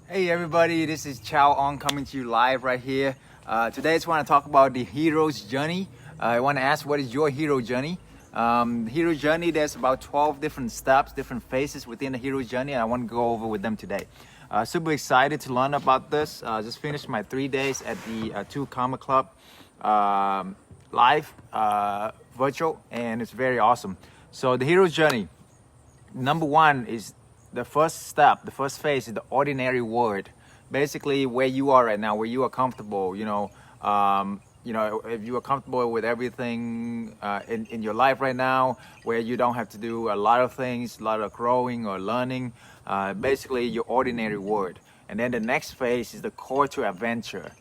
Hey everybody, this is Chow Ong coming to you live right here. Today I just want to talk about the hero's journey. I want to ask, what is your hero journey? Hero journey, there's about 12 different steps, different phases within the hero journey, and I want to go over with them today. Super excited to learn about this. Just finished my 3 days at the 2 Karma Club live virtual, and it's very awesome. So the hero's journey, number one is the first step, the first phase is the ordinary world. Basically, where you are right now, where you are comfortable, if you are comfortable with everything in your life right now, where you don't have to do a lot of things, a lot of growing or learning, basically your ordinary world. And then the next phase is the call to adventure.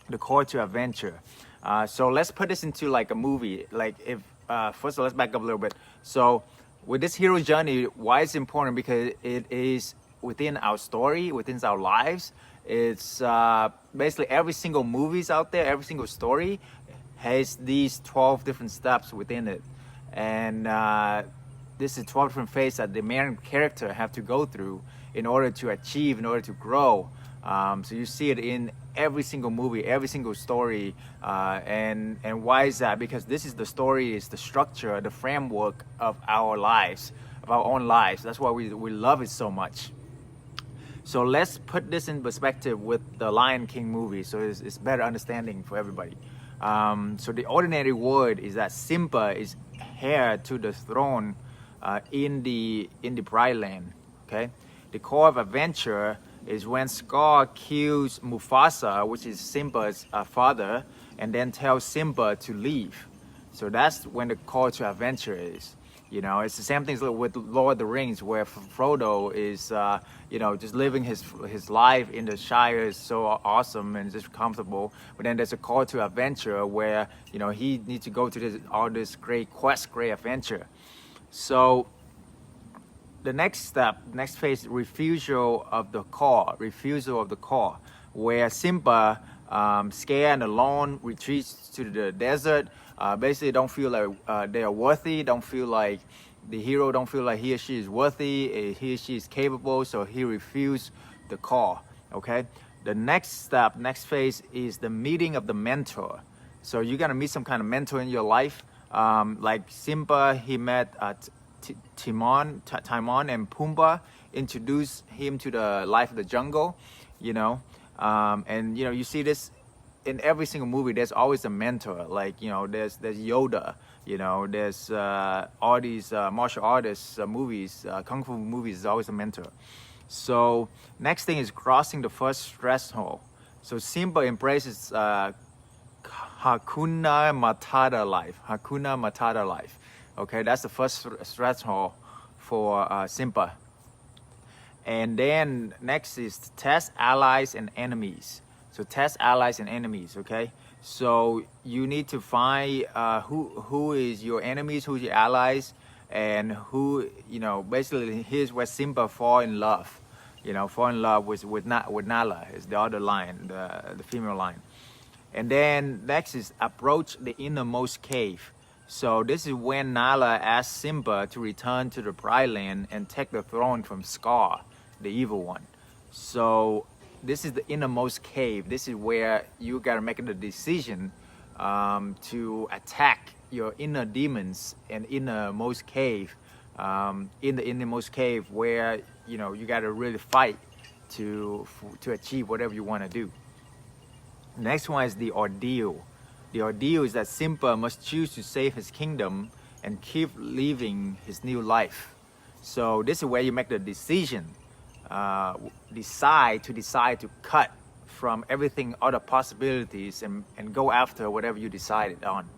The call to adventure. So let's put this into like a movie. Like if first of all, let's back up a little bit. So with this hero journey, why it's important? Because it is within our story, within our lives. It's basically every single movies out there, every single story has these 12 different steps within it. And this is 12 different phases that the main character have to go through in order to achieve, in order to grow. So you see it in every single movie, every single story, and why is that? Because this is the story, is the structure, the framework of our lives, of our own lives. That's why we love it so much. So let's put this in perspective with the Lion King movie, so it's better understanding for everybody. So the ordinary world is that Simba is heir to the throne in the Bright Land. Okay, the core of adventure is when Scar kills Mufasa, which is Simba's father, and then tells Simba to leave. So that's when the call to adventure is. You know, it's the same thing with Lord of the Rings, where Frodo is, just living his life in the Shire is so awesome and just comfortable. But then there's a call to adventure where, he needs to go to all this great quest, great adventure. So the next step, next phase, refusal of the call, where Simba, scared and alone, retreats to the desert. Basically don't feel like they are worthy, don't feel like the hero, don't feel like he or she is worthy, he or she is capable, so he refused the call. Okay, the next step, next phase is the meeting of the mentor. So you're gonna meet some kind of mentor in your life. Like Simba, he met Timon and Pumbaa, introduced him to the life of the jungle, and you see this in every single movie. There's always a mentor. Like there's Yoda, there's all these martial artists movies, kung fu movies, is always a mentor. So next thing is crossing the first threshold. So Simba embraces Hakuna Matata life. Okay, that's the first threshold for Simba. And then next is test allies and enemies. So test allies and enemies, okay? So you need to find who is your enemies, who's your allies, and who, basically here's where Simba fall in love with Nala, is the other lion, the female lion. And then next is approach the innermost cave. So this is when Nala asks Simba to return to the Bright Land and take the throne from Scar, the evil one. So this is the innermost cave. This is where you gotta make the decision to attack your inner demons and innermost cave. In the innermost cave, where you gotta really fight to achieve whatever you want to do. Next one is the ordeal. The ordeal is that Simba must choose to save his kingdom and keep living his new life. So this is where you make the decision. Decide to cut from everything, other possibilities, and go after whatever you decided on.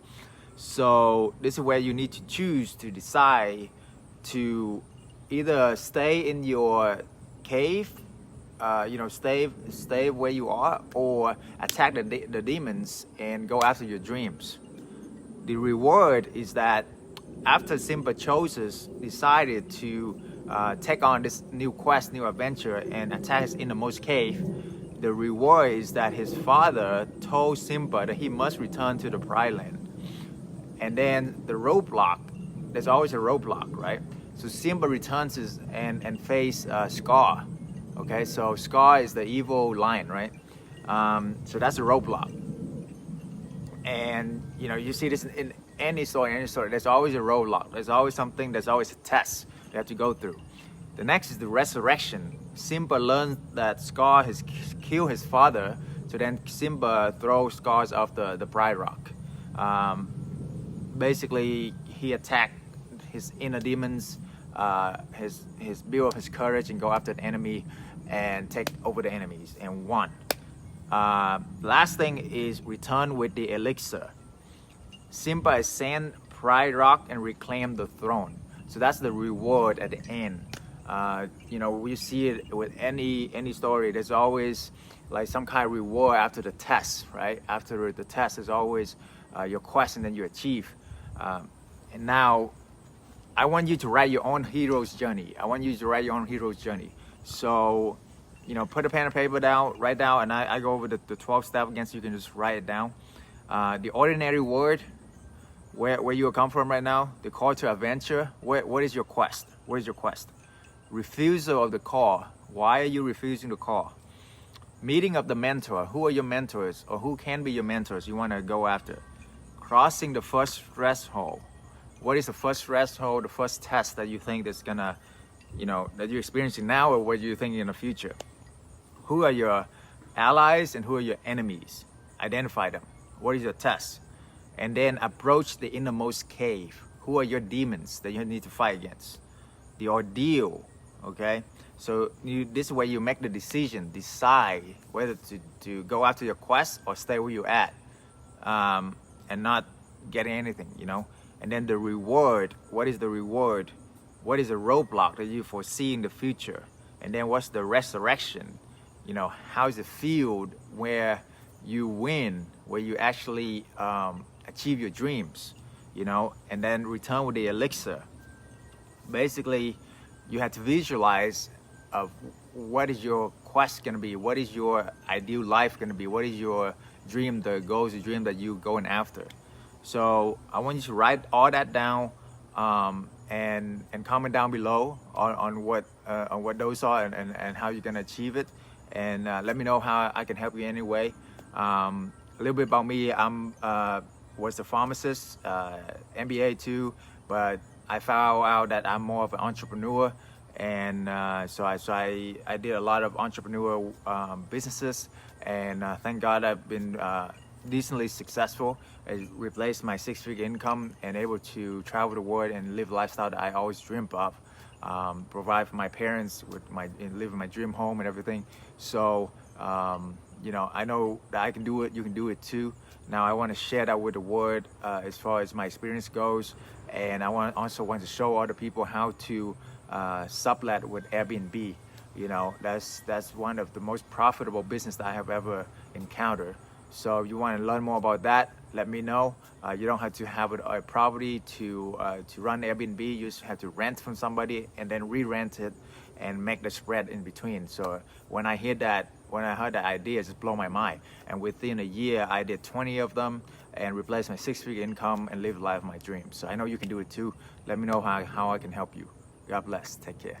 So this is where you need to choose to decide to either stay in your cave, stay where you are, or attack the demons and go after your dreams. The reward is that after Simba decided to take on this new quest, new adventure, and attack his innermost cave, the reward is that his father told Simba that he must return to the Bright Land. And then the roadblock, there's always a roadblock, right? So Simba returns and face Scar. Okay, so Scar is the evil lion, right? So that's a roadblock. And you know, you see this in any story, there's always a roadblock. There's always something, there's always a test you have to go through. The next is the resurrection. Simba learns that Scar has killed his father, so then Simba throws Scar off the Pride Rock. Basically, he attacked his inner demons, his build up his courage and go after the enemy and take over the enemies and won. Last thing is return with the elixir. Simba ascend Pride Rock and reclaim the throne. So that's the reward at the end. You know, we see it with any story. There's always like some kind of reward after the test, right? After the test, there's always your quest and then you achieve. And now, I want you to write your own hero's journey. I want you to write your own hero's journey. So, you know, put a pen and paper down, write down, and I go over the 12 steps again, so you can just write it down. The ordinary word, where you come from right now, the call to adventure, what is your quest? What is your quest? Refusal of the call. Why are you refusing the call? Meeting of the mentor. Who are your mentors, or who can be your mentors you want to go after? Crossing the first threshold. What is the first threshold, the first test that you think that's gonna, you know, that you're experiencing now, or what you're thinking in the future? Who are your allies and who are your enemies? Identify them. What is your test? And then approach the innermost cave. Who are your demons that you need to fight against? The ordeal, okay? So this is where you make the decision, decide whether to go after your quest or stay where you're at, and not getting anything, you know? And then the reward, what is the reward? What is the roadblock that you foresee in the future? And then what's the resurrection? You know, how is the field where you win, where you actually achieve your dreams, you know? And then return with the elixir. Basically, you have to visualize of what is your quest gonna be, what is your ideal life gonna be, what is your dream, the goals, the dream that you're going after. So I want you to write all that down, and comment down below on what those are and how you're gonna achieve it, and let me know how I can help you anyway. A little bit about me: I'm was a pharmacist, MBA too, but I found out that I'm more of an entrepreneur, and so I did a lot of entrepreneurial businesses, and thank God I've been decently successful. It replaced my six-figure income and able to travel the world and live the lifestyle that I always dreamed of, provide for my parents and live in my dream home and everything. So you know, I know that I can do it, you can do it too. Now I want to share that with the world as far as my experience goes, and I also want to show other people how to sublet with Airbnb. You know, that's one of the most profitable business that I have ever encountered. So if you want to learn more about that, let me know. You don't have to have a property to run Airbnb. You just have to rent from somebody and then re-rent it and make the spread in between. So when I heard that idea, it just blew my mind. And within a year, I did 20 of them and replaced my six-figure income and live the life of my dreams. So I know you can do it too. Let me know how I can help you. God bless. Take care.